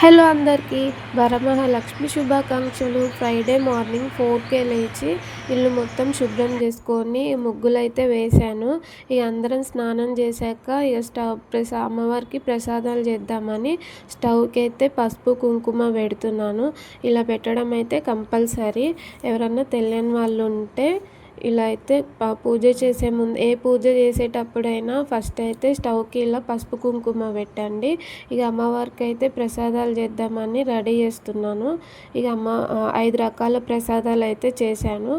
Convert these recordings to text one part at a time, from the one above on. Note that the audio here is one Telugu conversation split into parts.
హలో అందరికీ వరమహాలక్ష్మి శుభాకాంక్షలు. ఫ్రైడే మార్నింగ్ 4కే లేచి ఇల్లు మొత్తం శుభ్రం చేసుకొని ముగ్గులైతే వేశాను. ఇక అందరం స్నానం చేశాక ఇక అమ్మవారికి ప్రసాదాలు చేద్దామని స్టవ్కి అయితే పసుపు కుంకుమ పెడుతున్నాను. ఇలా పెట్టడం అయితే కంపల్సరీ. ఎవరన్నా తెలియని వాళ్ళు ఉంటే ఇలా అయితే పూజ చేసే ముందు ఏ పూజ చేసేటప్పుడైనా ఫస్ట్ అయితే స్టవ్కి ఇలా పసుపు కుంకుమ పెట్టండి. ఇక అమ్మవారికి అయితే ప్రసాదాలు చేద్దామని రెడీ చేస్తున్నాను. ఇక 5 రకాల ప్రసాదాలు అయితే చేశాను.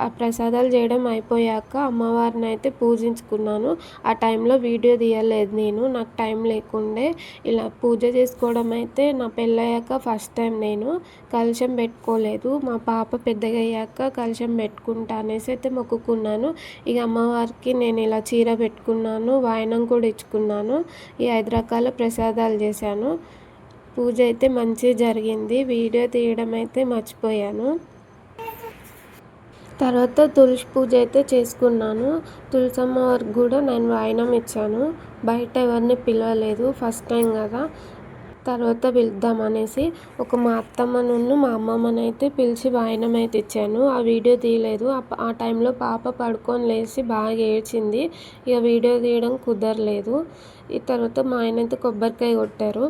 ఆ ప్రసాదాలు చేయడం అయిపోయాక అమ్మవారిని అయితే పూజించుకున్నాను. ఆ టైంలో వీడియో తీయలేదు నేను, నాకు టైం లేకుండే. ఇలా పూజ చేసుకోవడం అయితే నా పెళ్ళయ్యాక ఫస్ట్ టైం. నేను కలశం పెట్టుకోలేదు. మా పాప పెద్దగా అయ్యాక కలశం పెట్టుకుంటా అనేసి అయితే మొక్కుకున్నాను. ఇక అమ్మవారికి నేను ఇలా చీర పెట్టుకున్నాను, వాయనం కూడా ఇచ్చుకున్నాను. ఈ 5 రకాల ప్రసాదాలు చేశాను. పూజ అయితే మంచిగా జరిగింది. వీడియో తీయడం అయితే మర్చిపోయాను. తర్వాత తులసి పూజ అయితే చేసుకున్నాను. తులసమ్మ వారికి కూడా నేను వాయనం ఇచ్చాను. బయట ఎవరిని పిలవలేదు, ఫస్ట్ టైం కదా. తర్వాత పిలుద్దామనేసి మా అత్తమ్మను మా అమ్మమ్మని అయితే పిలిచి వాయనం అయితే ఇచ్చాను. ఆ వీడియో తీయలేదు. ఆ టైంలో పాప పడుకొని లేచి బాగా ఏడ్చింది. ఇక వీడియో తీయడం కుదరలేదు. ఈ తర్వాత మా ఆయన అయితే కొబ్బరికాయ కొట్టారు.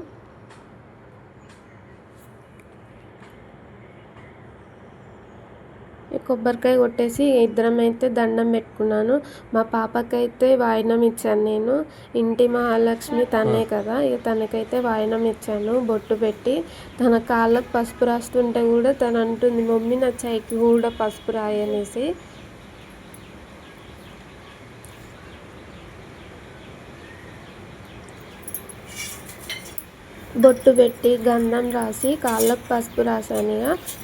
కొబ్బరికాయ కొట్టేసి ఇద్దరం అయితే దండం పెట్టుకున్నాను. మా పాపకైతే వాయనం ఇచ్చాను నేను. ఇంటి మహాలక్ష్మి తనే కదా, ఇక తనకైతే వాయనం ఇచ్చాను బొట్టు పెట్టి. తన కాళ్ళకు పసుపు రాస్తుంటే కూడా తను అంటుంది, మమ్మీ నా చైకి కూడా పసుపు రాయనేసి. బొట్టు పెట్టి గంధం రాసి కాళ్ళకు పసుపు రాశాను.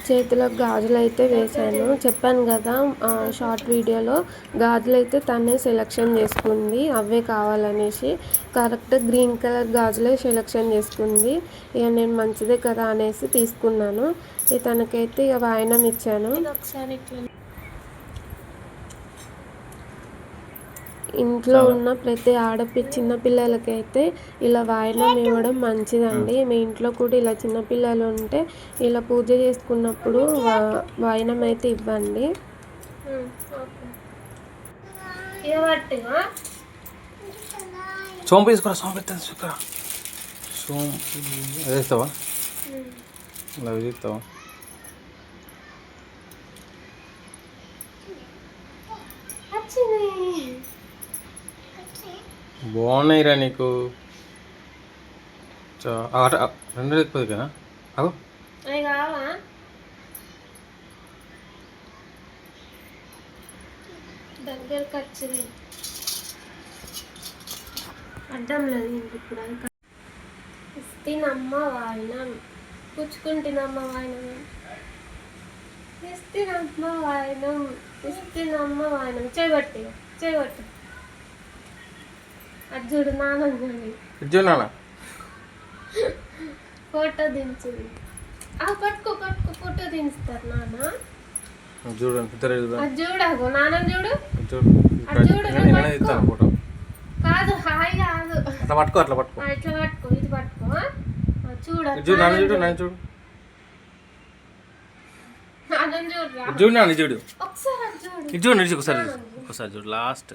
చేతులకు గాజులు అయితే వేశాను. చెప్పాను కదా షార్ట్ వీడియోలో, గాజులు అయితే తనే సెలెక్షన్ చేసుకుంది, అవే కావాలనేసి. కరెక్ట్ గ్రీన్ కలర్ గాజులే సెలెక్షన్ చేసుకుంది. ఇక నేను మంచిదే కదా అనేసి తీసుకున్నాను. తనకైతే ఇక వాయనం ఇచ్చాను. ఇంట్లో ఉన్న ప్రతి చిన్నపిల్లలకైతే ఇలా వాయనం ఇవ్వడం మంచిదండి. మీ ఇంట్లో కూడా ఇలా చిన్నపిల్లలు ఉంటే ఇలా పూజ చేసుకున్నప్పుడు వాయనం అయితే ఇవ్వండి. సోంపు తీసుకురా, సోంపు తీసుకురా. సోంపు వేస్తావా? అలా వేస్తావా? బాగున్నాయిరా నీకు. రెండు లేకపోతే కదా అగో దగ్గరకు వచ్చింది, అడ్డం లేదు. ఇప్పుడు ఇస్తేనమ్మ వాయినం, పుచ్చుకుంటున్నమ్మ వాయినం, ఇస్తేనమ్మ వాయినం, ఇస్తేనమ్మ వాయినం. చేయబట్టి అది చూడు, నాన్న చూడు, నాన్న ఫోటో దించు. పట్టుకో ఫోటో దించుతారు నాన్న. చూడు, అది చూడకు నాన్న, చూడు ఫోటో కాదు, హాయ్ కాదు, అట్లా పట్టుకో ఇట్లా పట్టుకో, ఇది పట్టుకో. చూడు చూడు నాన్న, చూడు నాన్న, చూడు చూడు నాన్న, చూడు ఒకసారి చూడు, చూడు ఒకసారి చూడు లాస్ట్.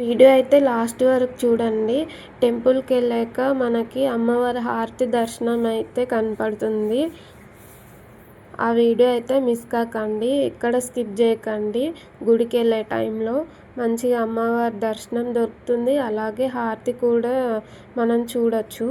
వీడియో అయితే లాస్ట్ వరకు చూడండి. టెంపుల్కి వెళ్ళాక మనకి అమ్మవారి హారతి దర్శనం అయితే కనపడుతుంది. ఆ వీడియో అయితే మిస్ కాకండి, ఎక్కడ స్కిప్ చేయకండి. గుడికి వెళ్ళే టైంలో మంచిగా అమ్మవారి దర్శనం దొరుకుతుంది, అలాగే హారతి కూడా మనం చూడొచ్చు.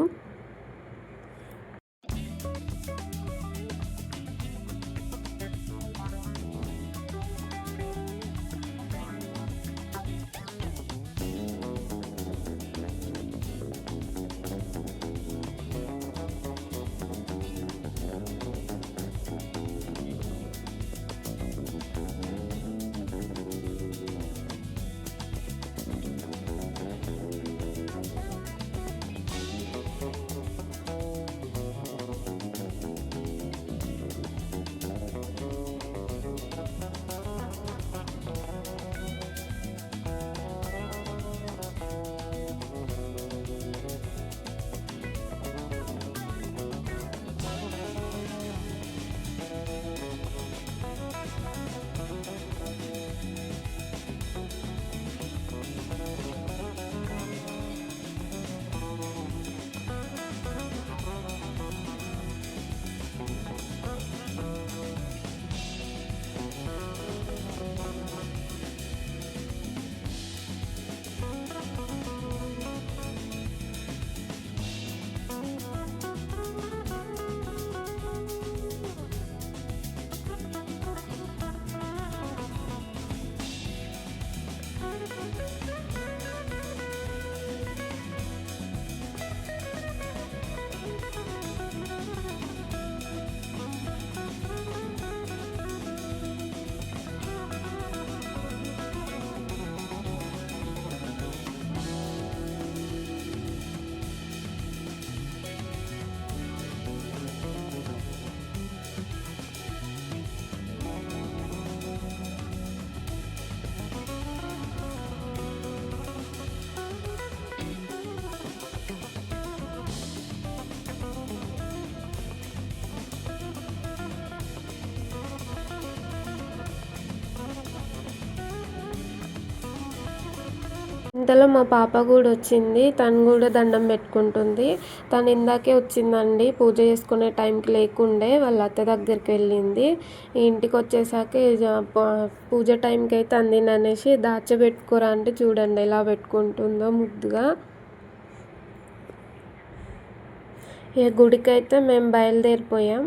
ఇంతలో మా పాప కూడా వచ్చింది. తను కూడా దండం పెట్టుకుంటుంది. తను ఇందాకే వచ్చిందండి, పూజ చేసుకునే టైంకి లేకుండే వాళ్ళ అత్త దగ్గరికి వెళ్ళింది. ఇంటికి వచ్చేసాక పూజ టైంకి అయితే అందిననేసి దాచబెట్టుకోరా అంటే చూడండి ఎలా పెట్టుకుంటుందో ముద్దుగా. ఇక గుడికైతే మేము బయలుదేరిపోయాం.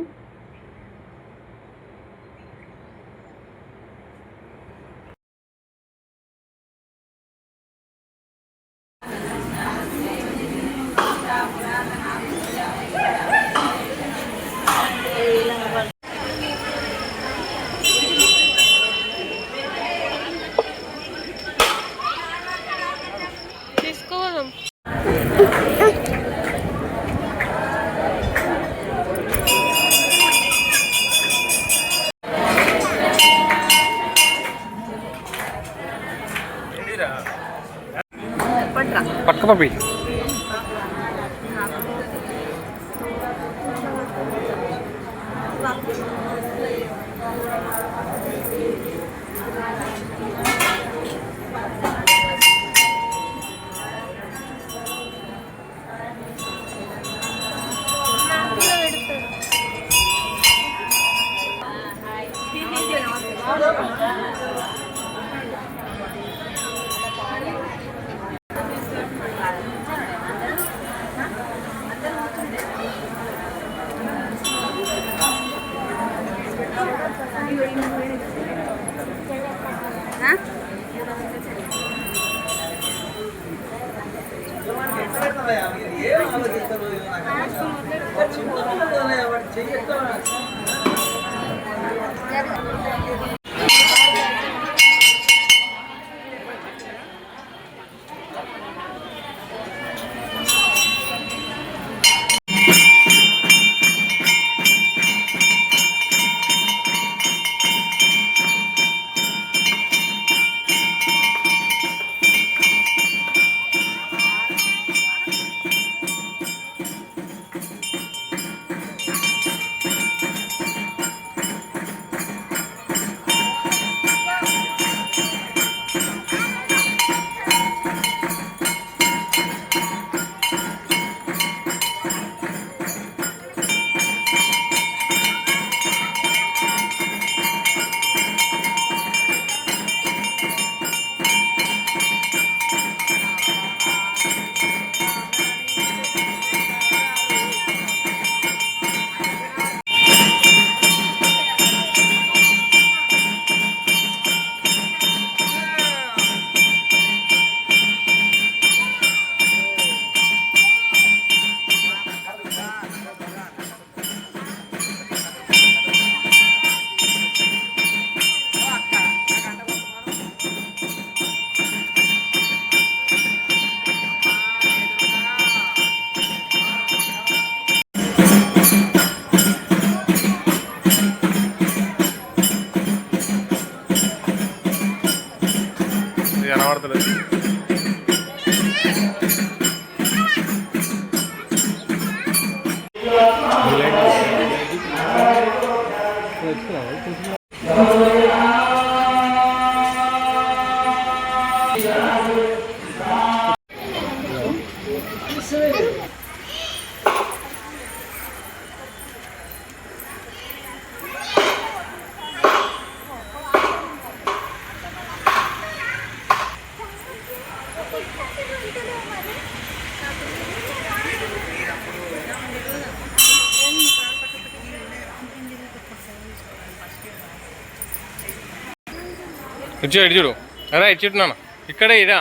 తీసుకోదాం. పక్క పప్పి కనబడతలేదు. ఇటు చూడు అరే ఇటు చూడు నాన్న ఇక్కడే ఇరా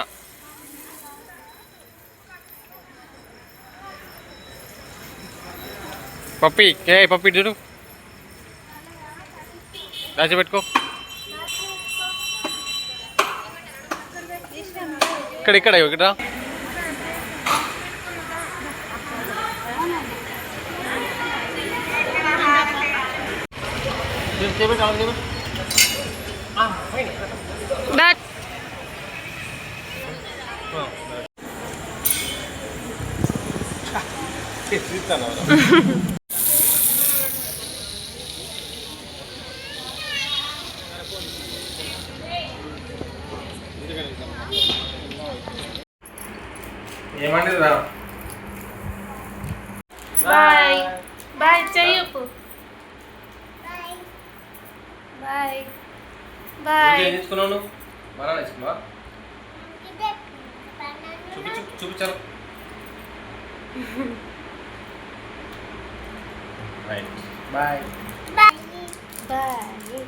పప్పి పప్పి ఇటు చూడు దాచిపెట్టుకో ఇక్కడ ఇక్కడ that ఏమండి రా బాయ్ బాయ్ చెయ్యపు బాయ్ బాయ్. ఏం తీసుకున్నావు నువ్వు? బనానా తీసుకున్నావా? చూపించాను. Right bye. బాయ్.